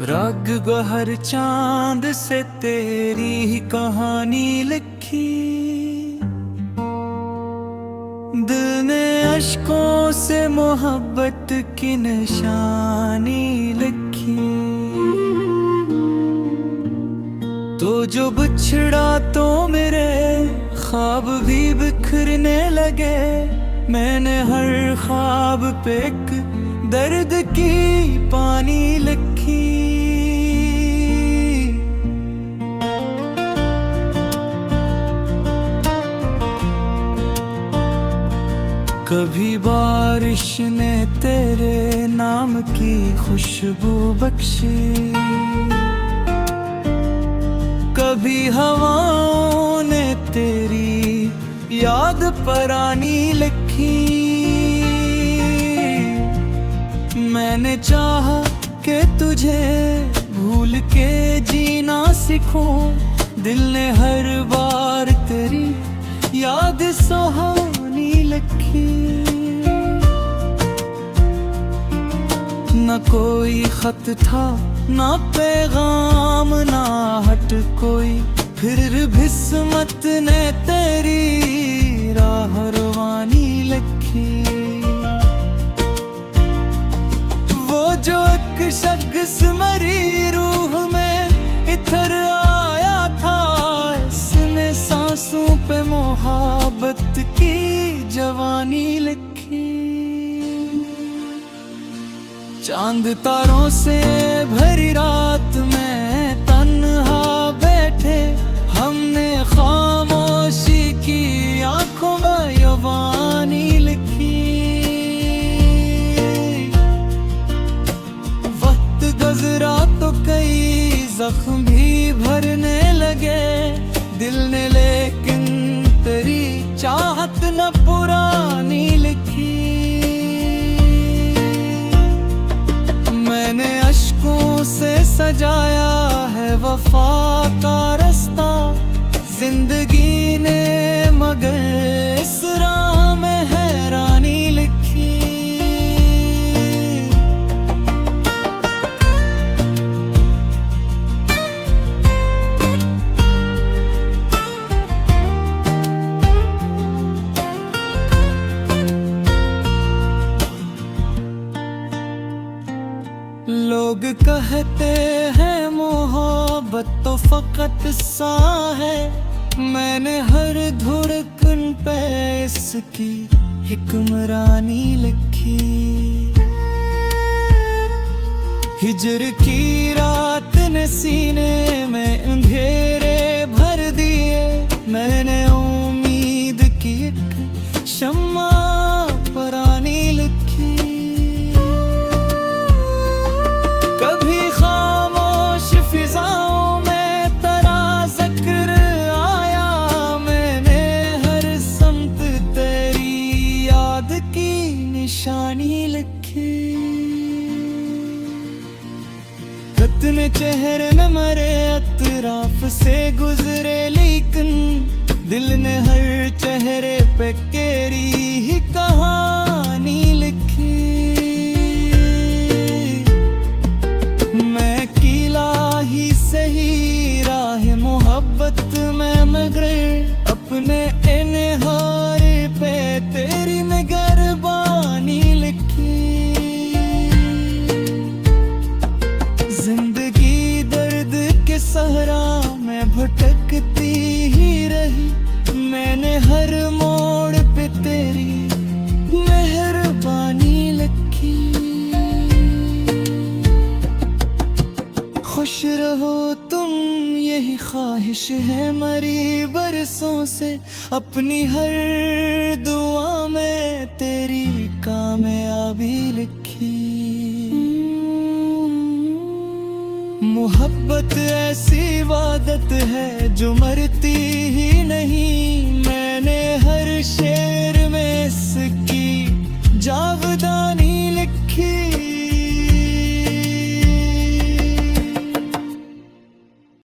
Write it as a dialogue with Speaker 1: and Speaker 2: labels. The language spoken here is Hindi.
Speaker 1: राग गहर चांद से तेरी ही कहानी लिखी, दिल ने अश्कों से मोहब्बत की निशानी लिखी। तो जो बिछड़ा तो मेरे ख्वाब भी बिखरने लगे, मैंने हर ख्वाब पे एक दर्द की पानी लिखी। कभी बारिश ने तेरे नाम की खुशबू बख्शी, कभी हवाओं ने तेरी याद परानी लिखी। मैंने चाहा कि तुझे भूल के जीना सीखूं, दिल ने हर बार तेरी याद सुहानी लिखी। न कोई खत था, ना पैगाम, ना हट कोई, फिर किस्मत ने तेरी राह रवानी लिखी। वो जो एक शख्स मरी रूह में इधर आया था, इसने सांसों पे मोहब्बत की जवानी लिखी। चांद तारों से भरी रात में तन्हा बैठे, हमने खामोशी की आंखों में यवानी लिखी। वक्त गुजरा तो कई जख्म भी भरने लगे, दिल ने लेकिन तेरी चाहत न पुरानी लिखी। मैंने अश्कों से सजाया है वफा का रास्ता, जिंदगी ने मगर इस राह में हैरानी लिखी। लोग कहते हैं मोहब्बत तो फकत सा है, मैंने हर धड़कन पे इसकी हिक्मरानी लिखी। हिजर की रात ने सीने में अंधेरे भर दिए, मैंने उम्मीद की एक शम्मा परानी लिखी। फिजाओं में तेरा जिक्र आया, मैंने हर समत तेरी याद की निशानी लिखी। कितने चेहरे में मरे अतराफ से गुजरे, लेकिन दिल ने हर चेहरे पे तेरी ही कहानी लिखी। मैं किला ही सही राह मोहब्बत में मगर अपने इन्हार पे तेरी निगरबानी लिखी। जिंदगी दर्द के सहरा में भटकती ही रही, मैंने हर मोड़ पे तेरी मेहरबानी लिखी। खुश रहो तुम यही ख्वाहिश है मरी बरसों से, अपनी हर दुआ में तेरी कामयाबी लिखी। मोहब्बत ऐसी इबादत है जो मरती